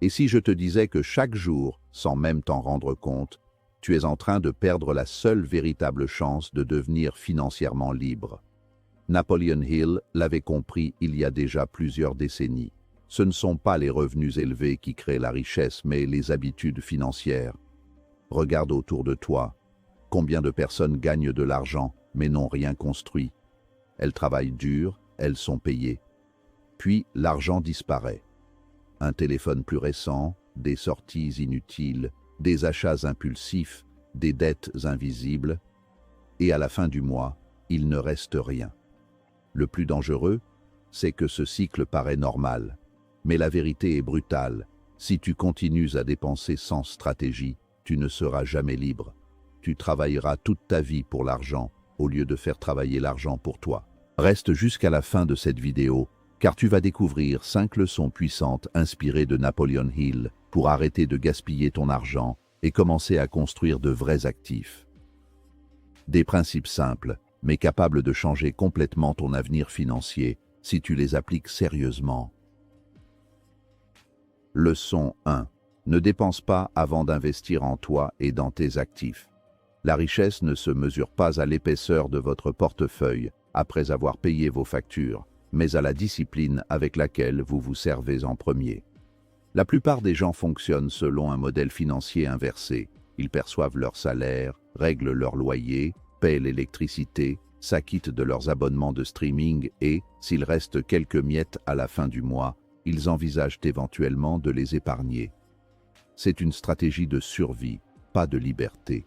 Et si je te disais que chaque jour, sans même t'en rendre compte, tu es en train de perdre la seule véritable chance de devenir financièrement libre? Napoleon Hill l'avait compris il y a déjà plusieurs décennies. Ce ne sont pas les revenus élevés qui créent la richesse, mais les habitudes financières. Regarde autour de toi. Combien de personnes gagnent de l'argent, mais n'ont rien construit? Elles travaillent dur, elles sont payées. Puis l'argent disparaît. Un téléphone plus récent, des sorties inutiles, des achats impulsifs, des dettes invisibles, et à la fin du mois, il ne reste rien. Le plus dangereux, c'est que ce cycle paraît normal. Mais la vérité est brutale. Si tu continues à dépenser sans stratégie, tu ne seras jamais libre. Tu travailleras toute ta vie pour l'argent, au lieu de faire travailler l'argent pour toi. Reste jusqu'à la fin de cette vidéo, car tu vas découvrir 5 leçons puissantes inspirées de Napoleon Hill pour arrêter de gaspiller ton argent et commencer à construire de vrais actifs. Des principes simples, mais capables de changer complètement ton avenir financier si tu les appliques sérieusement. Leçon 1. Ne dépense pas avant d'investir en toi et dans tes actifs. La richesse ne se mesure pas à l'épaisseur de votre portefeuille après avoir payé vos factures, mais à la discipline avec laquelle vous vous servez en premier. La plupart des gens fonctionnent selon un modèle financier inversé. Ils perçoivent leur salaire, règlent leur loyer, paient l'électricité, s'acquittent de leurs abonnements de streaming et, s'il reste quelques miettes à la fin du mois, ils envisagent éventuellement de les épargner. C'est une stratégie de survie, pas de liberté.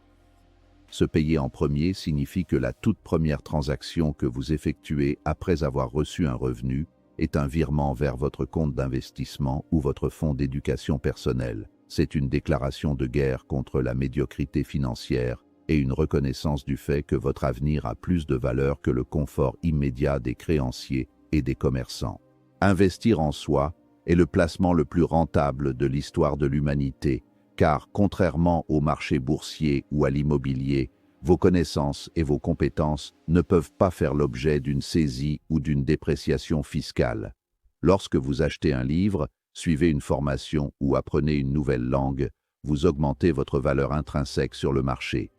Se payer en premier signifie que la toute première transaction que vous effectuez après avoir reçu un revenu est un virement vers votre compte d'investissement ou votre fonds d'éducation personnelle. C'est une déclaration de guerre contre la médiocrité financière et une reconnaissance du fait que votre avenir a plus de valeur que le confort immédiat des créanciers et des commerçants. Investir en soi est le placement le plus rentable de l'histoire de l'humanité, car contrairement au marché boursier ou à l'immobilier, vos connaissances et vos compétences ne peuvent pas faire l'objet d'une saisie ou d'une dépréciation fiscale. Lorsque vous achetez un livre, suivez une formation ou apprenez une nouvelle langue, vous augmentez votre valeur intrinsèque sur le marché.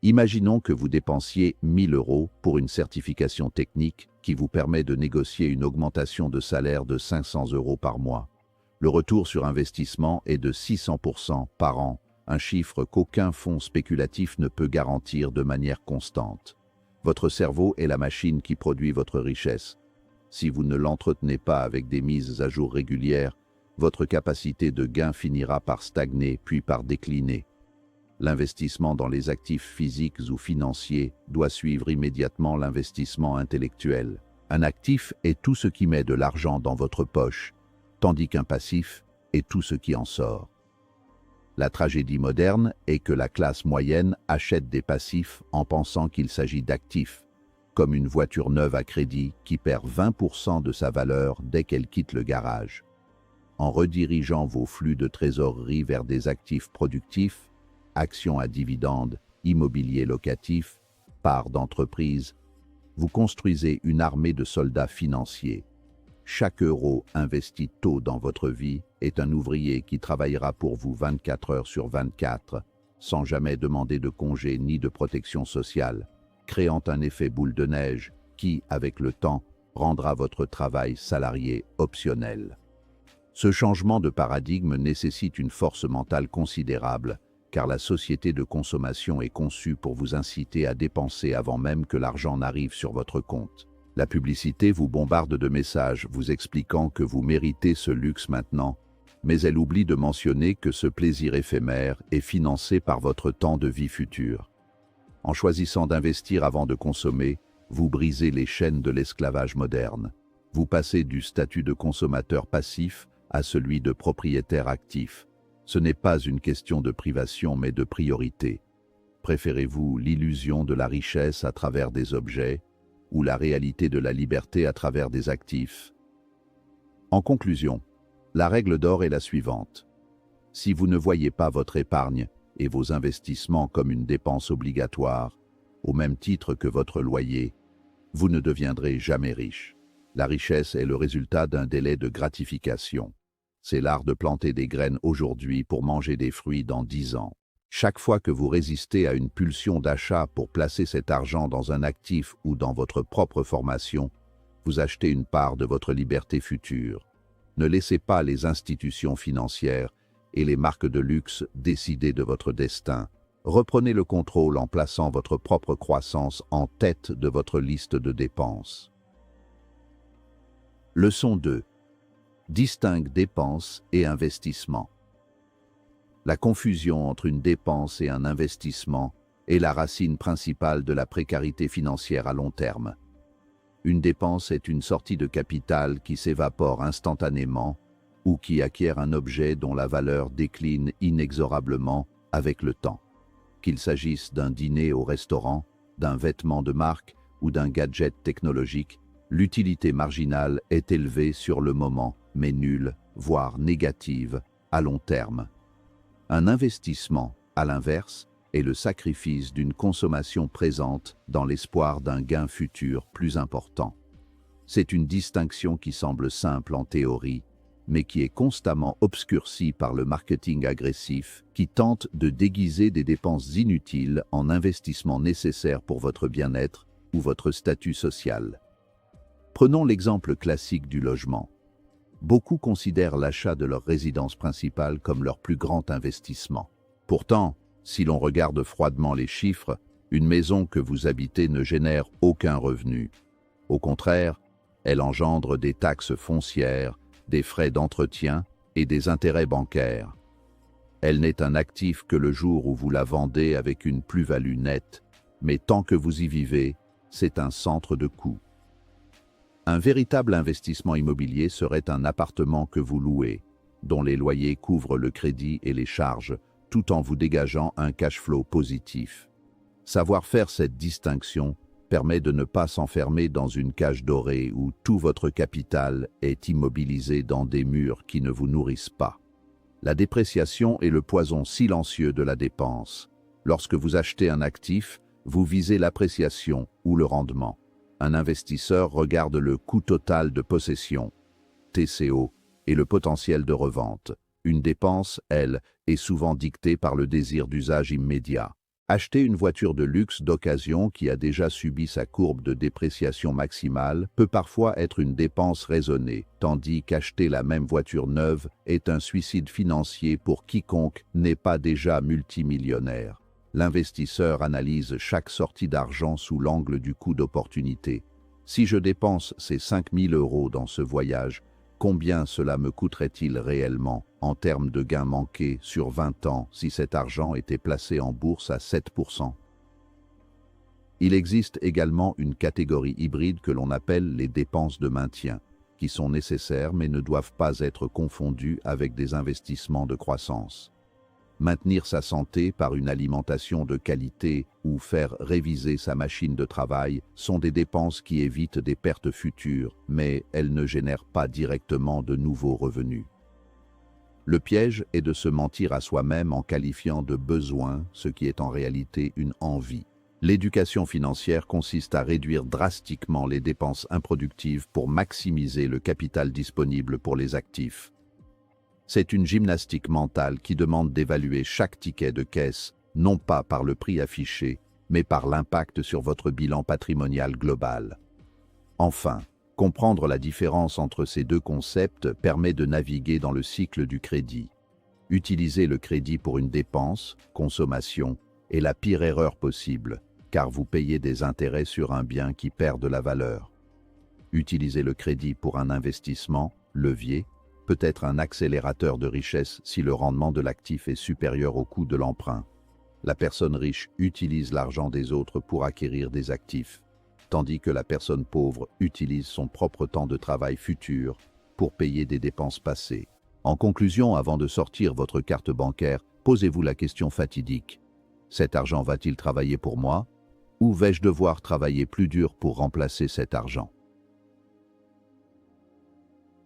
Imaginons que vous dépensiez 1 000 € pour une certification technique qui vous permet de négocier une augmentation de salaire de 500 € par mois. Le retour sur investissement est de 600% par an, un chiffre qu'aucun fonds spéculatif ne peut garantir de manière constante. Votre cerveau est la machine qui produit votre richesse. Si vous ne l'entretenez pas avec des mises à jour régulières, votre capacité de gain finira par stagner puis par décliner. L'investissement dans les actifs physiques ou financiers doit suivre immédiatement l'investissement intellectuel. Un actif est tout ce qui met de l'argent dans votre poche, tandis qu'un passif est tout ce qui en sort. La tragédie moderne est que la classe moyenne achète des passifs en pensant qu'il s'agit d'actifs, comme une voiture neuve à crédit qui perd 20% de sa valeur dès qu'elle quitte le garage. En redirigeant vos flux de trésorerie vers des actifs productifs, actions à dividendes, immobilier locatif, parts d'entreprise, vous construisez une armée de soldats financiers. Chaque euro investi tôt dans votre vie est un ouvrier qui travaillera pour vous 24 heures sur 24, sans jamais demander de congé ni de protection sociale, créant un effet boule de neige qui, avec le temps, rendra votre travail salarié optionnel. Ce changement de paradigme nécessite une force mentale considérable, car la société de consommation est conçue pour vous inciter à dépenser avant même que l'argent n'arrive sur votre compte. La publicité vous bombarde de messages vous expliquant que vous méritez ce luxe maintenant, mais elle oublie de mentionner que ce plaisir éphémère est financé par votre temps de vie futur. En choisissant d'investir avant de consommer, vous brisez les chaînes de l'esclavage moderne. Vous passez du statut de consommateur passif à celui de propriétaire actif. Ce n'est pas une question de privation mais de priorité. Préférez-vous l'illusion de la richesse à travers des objets ou la réalité de la liberté à travers des actifs? En conclusion, la règle d'or est la suivante. Si vous ne voyez pas votre épargne et vos investissements comme une dépense obligatoire, au même titre que votre loyer, vous ne deviendrez jamais riche. La richesse est le résultat d'un délai de gratification. c'est l'art de planter des graines aujourd'hui pour manger des fruits dans 10 ans. Chaque fois que vous résistez à une pulsion d'achat pour placer cet argent dans un actif ou dans votre propre formation, vous achetez une part de votre liberté future. Ne laissez pas les institutions financières et les marques de luxe décider de votre destin. Reprenez le contrôle en plaçant votre propre croissance en tête de votre liste de dépenses. Leçon 2. Distingue dépenses et investissements. La confusion entre une dépense et un investissement est la racine principale de la précarité financière à long terme. Une dépense est une sortie de capital qui s'évapore instantanément ou qui acquiert un objet dont la valeur décline inexorablement avec le temps. Qu'il s'agisse d'un dîner au restaurant, d'un vêtement de marque ou d'un gadget technologique, l'utilité marginale est élevée sur le moment, mais nulle, voire négative, à long terme. Un investissement, à l'inverse, est le sacrifice d'une consommation présente dans l'espoir d'un gain futur plus important. C'est une distinction qui semble simple en théorie, mais qui est constamment obscurcie par le marketing agressif qui tente de déguiser des dépenses inutiles en investissements nécessaires pour votre bien-être ou votre statut social. Prenons l'exemple classique du logement. Beaucoup considèrent l'achat de leur résidence principale comme leur plus grand investissement. Pourtant, si l'on regarde froidement les chiffres, une maison que vous habitez ne génère aucun revenu. Au contraire, elle engendre des taxes foncières, des frais d'entretien et des intérêts bancaires. Elle n'est un actif que le jour où vous la vendez avec une plus-value nette, mais tant que vous y vivez, c'est un centre de coût. Un véritable investissement immobilier serait un appartement que vous louez, dont les loyers couvrent le crédit et les charges, tout en vous dégageant un cash flow positif. Savoir faire cette distinction permet de ne pas s'enfermer dans une cage dorée où tout votre capital est immobilisé dans des murs qui ne vous nourrissent pas. La dépréciation est le poison silencieux de la dépense. Lorsque vous achetez un actif, vous visez l'appréciation ou le rendement. Un investisseur regarde le coût total de possession, TCO, et le potentiel de revente. Une dépense, elle, est souvent dictée par le désir d'usage immédiat. Acheter une voiture de luxe d'occasion qui a déjà subi sa courbe de dépréciation maximale peut parfois être une dépense raisonnée, tandis qu'acheter la même voiture neuve est un suicide financier pour quiconque n'est pas déjà multimillionnaire. L'investisseur analyse chaque sortie d'argent sous l'angle du coût d'opportunité. Si je dépense ces 5 000 € dans ce voyage, combien cela me coûterait-il réellement en termes de gains manqués sur 20 ans si cet argent était placé en bourse à 7%? Il existe également une catégorie hybride que l'on appelle les dépenses de maintien, qui sont nécessaires mais ne doivent pas être confondues avec des investissements de croissance. Maintenir sa santé par une alimentation de qualité ou faire réviser sa machine de travail sont des dépenses qui évitent des pertes futures, mais elles ne génèrent pas directement de nouveaux revenus. Le piège est de se mentir à soi-même en qualifiant de besoin ce qui est en réalité une envie. L'éducation financière consiste à réduire drastiquement les dépenses improductives pour maximiser le capital disponible pour les actifs. C'est une gymnastique mentale qui demande d'évaluer chaque ticket de caisse, non pas par le prix affiché, mais par l'impact sur votre bilan patrimonial global. Enfin, comprendre la différence entre ces deux concepts permet de naviguer dans le cycle du crédit. Utiliser le crédit pour une dépense, consommation, est la pire erreur possible, car vous payez des intérêts sur un bien qui perd de la valeur. Utiliser le crédit pour un investissement, levier, peut être un accélérateur de richesse si le rendement de l'actif est supérieur au coût de l'emprunt. La personne riche utilise l'argent des autres pour acquérir des actifs, tandis que la personne pauvre utilise son propre temps de travail futur pour payer des dépenses passées. En conclusion, avant de sortir votre carte bancaire, posez-vous la question fatidique. Cet argent va-t-il travailler pour moi? Ou vais-je devoir travailler plus dur pour remplacer cet argent?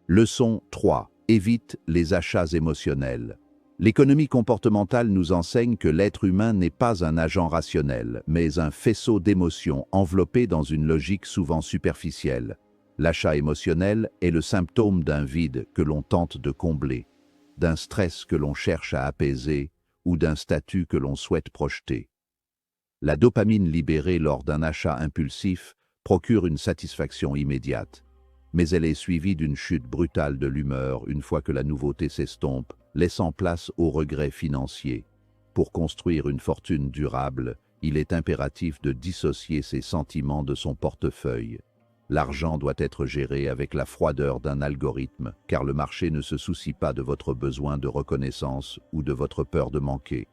Leçon 3. Évite les achats émotionnels. L'économie comportementale nous enseigne que l'être humain n'est pas un agent rationnel, mais un faisceau d'émotions enveloppé dans une logique souvent superficielle. L'achat émotionnel est le symptôme d'un vide que l'on tente de combler. d'un stress que l'on cherche à apaiser ou d'un statut que l'on souhaite projeter. La dopamine libérée lors d'un achat impulsif procure une satisfaction immédiate, mais elle est suivie d'une chute brutale de l'humeur une fois que la nouveauté s'estompe, laissant place au regret financier. Pour construire une fortune durable, il est impératif de dissocier ses sentiments de son portefeuille. L'argent doit être géré avec la froideur d'un algorithme, car le marché ne se soucie pas de votre besoin de reconnaissance ou de votre peur de manquer.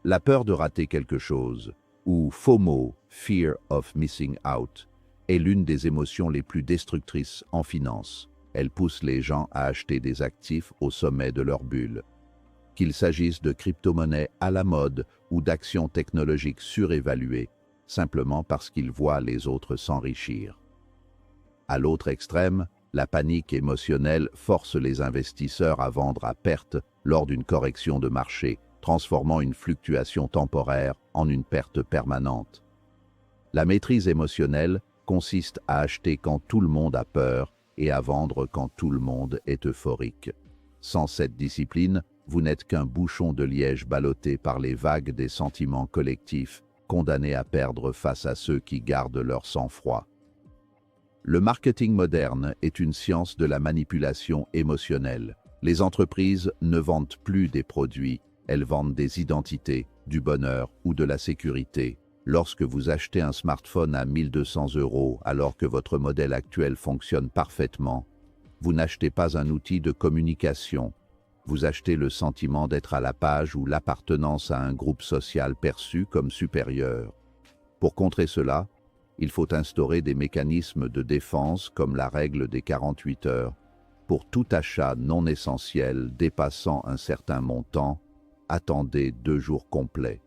La peur de rater quelque chose, ou FOMO, Fear of Missing Out, est l'une des émotions les plus destructrices en finance. Elle pousse les gens à acheter des actifs au sommet de leur bulle. Qu'il s'agisse de crypto-monnaies à la mode ou d'actions technologiques surévaluées, simplement parce qu'ils voient les autres s'enrichir. À l'autre extrême, la panique émotionnelle force les investisseurs à vendre à perte lors d'une correction de marché, transformant une fluctuation temporaire en une perte permanente. La maîtrise émotionnelle consiste à acheter quand tout le monde a peur et à vendre quand tout le monde est euphorique. Sans cette discipline, vous n'êtes qu'un bouchon de liège ballotté par les vagues des sentiments collectifs, condamnés à perdre face à ceux qui gardent leur sang-froid. Le marketing moderne est une science de la manipulation émotionnelle. Les entreprises ne vendent plus des produits, elles vendent des identités, du bonheur ou de la sécurité. Lorsque vous achetez un smartphone à 1 200 € alors que votre modèle actuel fonctionne parfaitement, vous n'achetez pas un outil de communication. Vous achetez le sentiment d'être à la page ou l'appartenance à un groupe social perçu comme supérieur. Pour contrer cela, il faut instaurer des mécanismes de défense comme la règle des 48 heures. Pour tout achat non essentiel dépassant un certain montant, attendez 2 jours complets.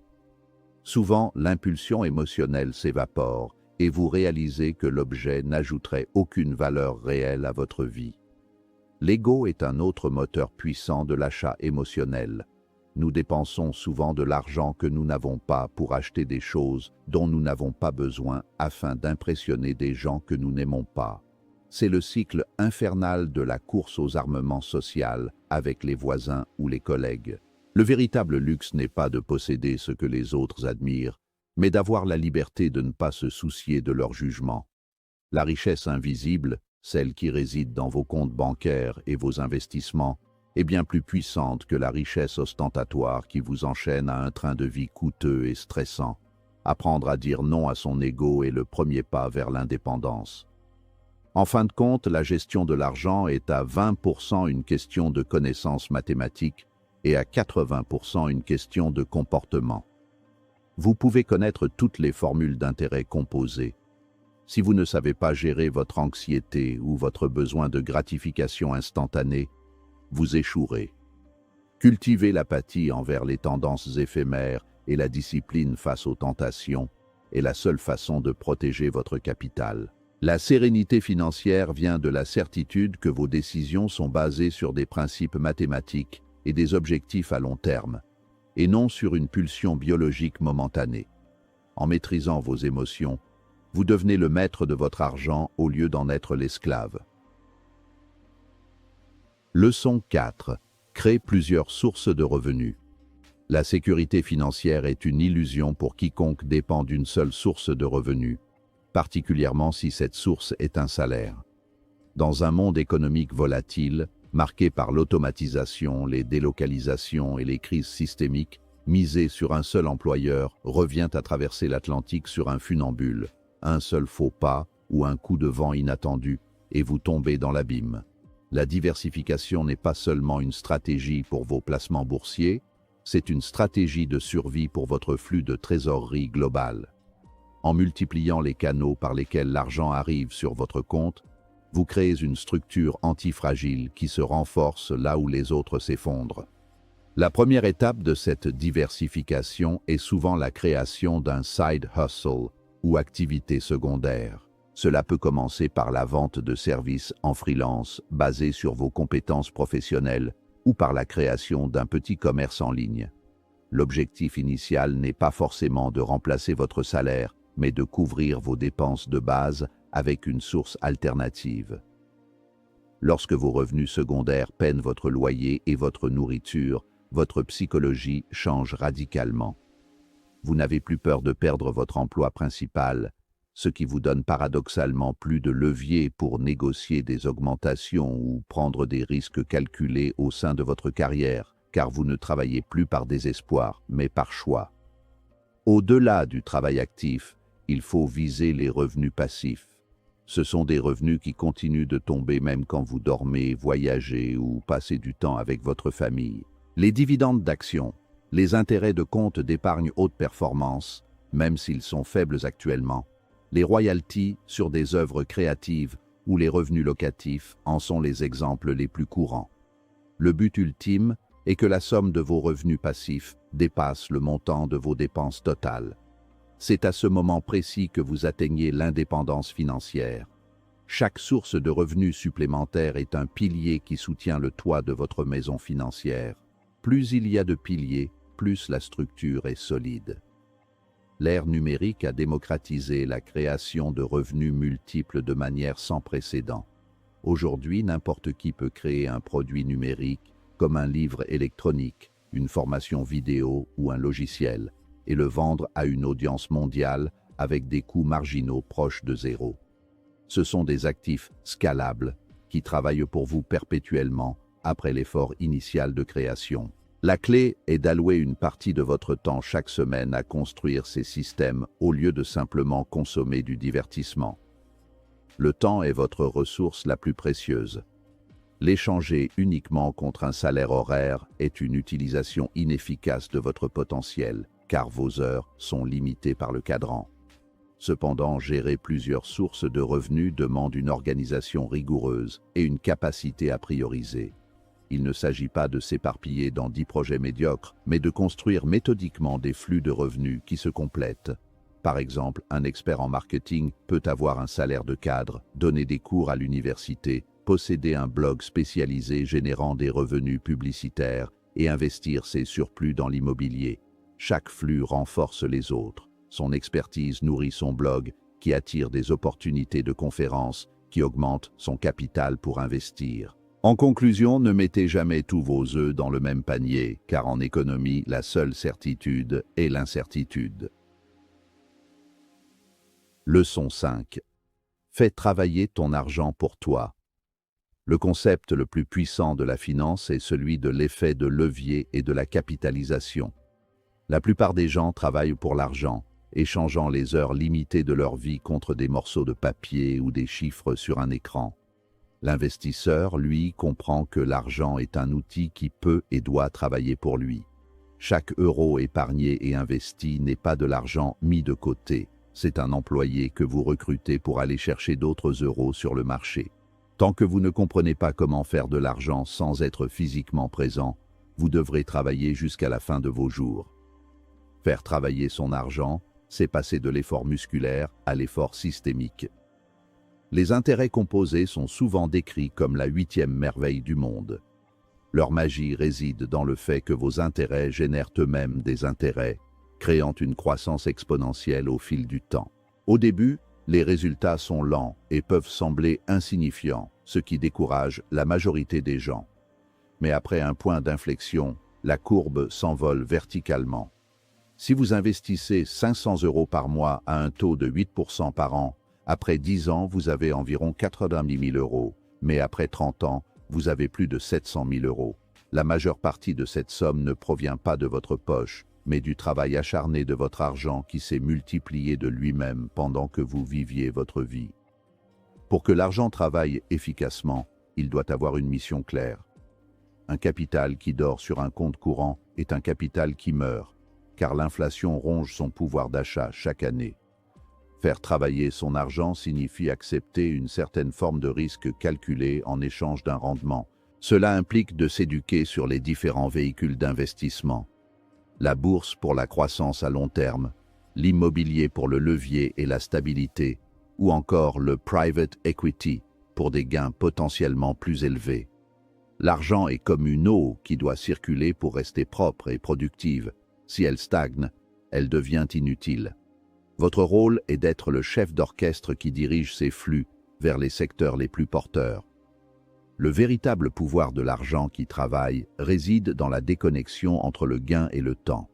Souvent, l'impulsion émotionnelle s'évapore et vous réalisez que l'objet n'ajouterait aucune valeur réelle à votre vie. L'ego est un autre moteur puissant de l'achat émotionnel. Nous dépensons souvent de l'argent que nous n'avons pas pour acheter des choses dont nous n'avons pas besoin afin d'impressionner des gens que nous n'aimons pas. C'est le cycle infernal de la course aux armements social avec les voisins ou les collègues. Le véritable luxe n'est pas de posséder ce que les autres admirent, mais d'avoir la liberté de ne pas se soucier de leur jugement. La richesse invisible, celle qui réside dans vos comptes bancaires et vos investissements, est bien plus puissante que la richesse ostentatoire qui vous enchaîne à un train de vie coûteux et stressant. Apprendre à dire non à son ego est le premier pas vers l'indépendance. En fin de compte, la gestion de l'argent est à 20% une question de connaissances mathématiques et à 80% une question de comportement. Vous pouvez connaître toutes les formules d'intérêt composées. Si vous ne savez pas gérer votre anxiété ou votre besoin de gratification instantanée, vous échouerez. Cultiver l'apathie envers les tendances éphémères et la discipline face aux tentations est la seule façon de protéger votre capital. La sérénité financière vient de la certitude que vos décisions sont basées sur des principes mathématiques et des objectifs à long terme, et non sur une pulsion biologique momentanée. En maîtrisant vos émotions, vous devenez le maître de votre argent au lieu d'en être l'esclave. Leçon 4. Créer plusieurs sources de revenus. La sécurité financière est une illusion pour quiconque dépend d'une seule source de revenus, particulièrement si cette source est un salaire. Dans un monde économique volatile, marqué par l'automatisation, les délocalisations et les crises systémiques, miser sur un seul employeur revient à traverser l'Atlantique sur un funambule. Un seul faux pas ou un coup de vent inattendu et vous tombez dans l'abîme. La diversification n'est pas seulement une stratégie pour vos placements boursiers, c'est une stratégie de survie pour votre flux de trésorerie global. En multipliant les canaux par lesquels l'argent arrive sur votre compte, vous créez une structure antifragile qui se renforce là où les autres s'effondrent. La première étape de cette diversification est souvent la création d'un side hustle ou activité secondaire. Cela peut commencer par la vente de services en freelance basés sur vos compétences professionnelles ou par la création d'un petit commerce en ligne. L'objectif initial n'est pas forcément de remplacer votre salaire, mais de couvrir vos dépenses de base avec une source alternative. Lorsque vos revenus secondaires peinent votre loyer et votre nourriture, votre psychologie change radicalement. Vous n'avez plus peur de perdre votre emploi principal, ce qui vous donne paradoxalement plus de levier pour négocier des augmentations ou prendre des risques calculés au sein de votre carrière, car vous ne travaillez plus par désespoir, mais par choix. Au-delà du travail actif, il faut viser les revenus passifs. Ce sont des revenus qui continuent de tomber même quand vous dormez, voyagez ou passez du temps avec votre famille. Les dividendes d'actions, les intérêts de comptes d'épargne haute performance, même s'ils sont faibles actuellement, les royalties sur des œuvres créatives ou les revenus locatifs en sont les exemples les plus courants. Le but ultime est que la somme de vos revenus passifs dépasse le montant de vos dépenses totales. C'est à ce moment précis que vous atteignez l'indépendance financière. Chaque source de revenus supplémentaire est un pilier qui soutient le toit de votre maison financière. Plus il y a de piliers, plus la structure est solide. L'ère numérique a démocratisé la création de revenus multiples de manière sans précédent. Aujourd'hui, n'importe qui peut créer un produit numérique, comme un livre électronique, une formation vidéo ou un logiciel, et le vendre à une audience mondiale avec des coûts marginaux proches de zéro. Ce sont des actifs scalables qui travaillent pour vous perpétuellement après l'effort initial de création. La clé est d'allouer une partie de votre temps chaque semaine à construire ces systèmes au lieu de simplement consommer du divertissement. Le temps est votre ressource la plus précieuse. L'échanger uniquement contre un salaire horaire est une utilisation inefficace de votre potentiel, car vos heures sont limitées par le cadran. Cependant, gérer plusieurs sources de revenus demande une organisation rigoureuse et une capacité à prioriser. Il ne s'agit pas de s'éparpiller dans 10 projets médiocres, mais de construire méthodiquement des flux de revenus qui se complètent. Par exemple, un expert en marketing peut avoir un salaire de cadre, donner des cours à l'université, posséder un blog spécialisé générant des revenus publicitaires et investir ses surplus dans l'immobilier. Chaque flux renforce les autres. Son expertise nourrit son blog, qui attire des opportunités de conférences, qui augmentent son capital pour investir. En conclusion, ne mettez jamais tous vos œufs dans le même panier, car en économie, la seule certitude est l'incertitude. Leçon 5. Fais travailler ton argent pour toi. Le concept le plus puissant de la finance est celui de l'effet de levier et de la capitalisation. La plupart des gens travaillent pour l'argent, échangeant les heures limitées de leur vie contre des morceaux de papier ou des chiffres sur un écran. L'investisseur, lui, comprend que l'argent est un outil qui peut et doit travailler pour lui. Chaque euro épargné et investi n'est pas de l'argent mis de côté, c'est un employé que vous recrutez pour aller chercher d'autres euros sur le marché. Tant que vous ne comprenez pas comment faire de l'argent sans être physiquement présent, vous devrez travailler jusqu'à la fin de vos jours. Faire travailler son argent, c'est passer de l'effort musculaire à l'effort systémique. Les intérêts composés sont souvent décrits comme la 8e merveille du monde. Leur magie réside dans le fait que vos intérêts génèrent eux-mêmes des intérêts, créant une croissance exponentielle au fil du temps. Au début, les résultats sont lents et peuvent sembler insignifiants, ce qui décourage la majorité des gens. Mais après un point d'inflexion, la courbe s'envole verticalement. Si vous investissez 500 € par mois à un taux de 8% par an, après 10 ans, vous avez environ 90 000 €, mais après 30 ans, vous avez plus de 700 000 €. La majeure partie de cette somme ne provient pas de votre poche, mais du travail acharné de votre argent qui s'est multiplié de lui-même pendant que vous viviez votre vie. Pour que l'argent travaille efficacement, il doit avoir une mission claire. Un capital qui dort sur un compte courant est un capital qui meurt, car l'inflation ronge son pouvoir d'achat chaque année. Faire travailler son argent signifie accepter une certaine forme de risque calculé en échange d'un rendement. Cela implique de s'éduquer sur les différents véhicules d'investissement. La bourse pour la croissance à long terme, l'immobilier pour le levier et la stabilité, ou encore le private equity pour des gains potentiellement plus élevés. L'argent est comme une eau qui doit circuler pour rester propre et productive. Si elle stagne, elle devient inutile. Votre rôle est d'être le chef d'orchestre qui dirige ces flux vers les secteurs les plus porteurs. Le véritable pouvoir de l'argent qui travaille réside dans la déconnexion entre le gain et le temps.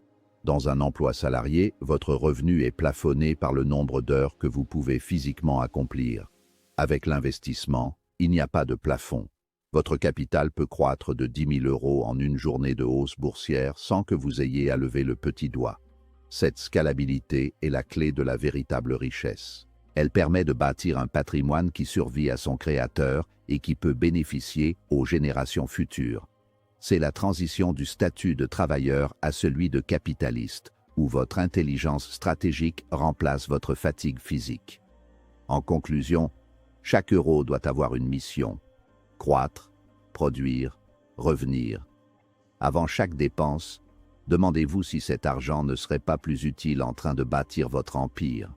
Dans un emploi salarié, votre revenu est plafonné par le nombre d'heures que vous pouvez physiquement accomplir. Avec l'investissement, il n'y a pas de plafond. Votre capital peut croître de 10 000 € en une journée de hausse boursière sans que vous ayez à lever le petit doigt. Cette scalabilité est la clé de la véritable richesse. Elle permet de bâtir un patrimoine qui survit à son créateur et qui peut bénéficier aux générations futures. C'est la transition du statut de travailleur à celui de capitaliste, où votre intelligence stratégique remplace votre fatigue physique. En conclusion, chaque euro doit avoir une mission: croître, produire, revenir. Avant chaque dépense, demandez-vous si cet argent ne serait pas plus utile en train de bâtir votre empire.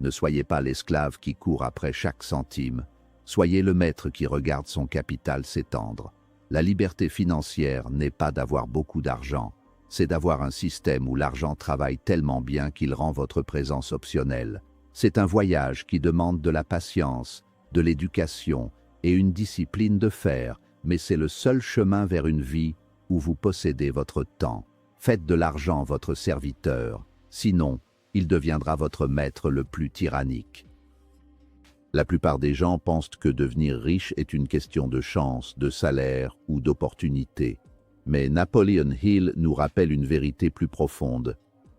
Ne soyez pas l'esclave qui court après chaque centime, soyez le maître qui regarde son capital s'étendre. La liberté financière n'est pas d'avoir beaucoup d'argent, c'est d'avoir un système où l'argent travaille tellement bien qu'il rend votre présence optionnelle. C'est un voyage qui demande de la patience, de l'éducation et une discipline de fer, mais c'est le seul chemin vers une vie où vous possédez votre temps. Faites de l'argent votre serviteur, sinon, il deviendra votre maître le plus tyrannique. La plupart des gens pensent que devenir riche est une question de chance, de salaire ou d'opportunité. Mais Napoleon Hill nous rappelle une vérité plus profonde.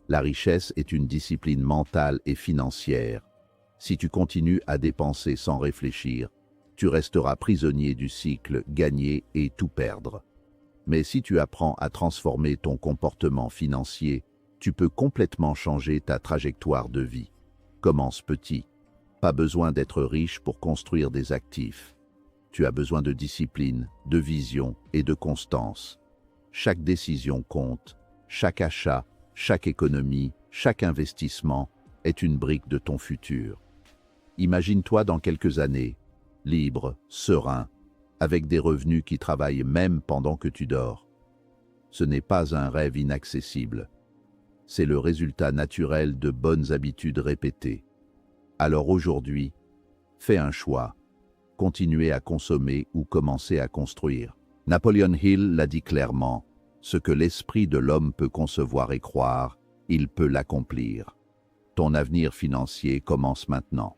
La richesse est une discipline mentale et financière. Si tu continues à dépenser sans réfléchir, tu resteras prisonnier du cycle gagner et tout perdre. Mais si tu apprends à transformer ton comportement financier, tu peux complètement changer ta trajectoire de vie. Commence petit. Pas besoin d'être riche pour construire des actifs. Tu as besoin de discipline, de vision et de constance. Chaque décision compte, chaque achat, chaque économie, chaque investissement est une brique de ton futur. Imagine-toi dans quelques années, libre, serein, avec des revenus qui travaillent même pendant que tu dors. Ce n'est pas un rêve inaccessible. C'est le résultat naturel de bonnes habitudes répétées. Alors aujourd'hui, fais un choix. Continuer à consommer ou commencer à construire. Napoleon Hill l'a dit clairement, ce que l'esprit de l'homme peut concevoir et croire, il peut l'accomplir. Ton avenir financier commence maintenant.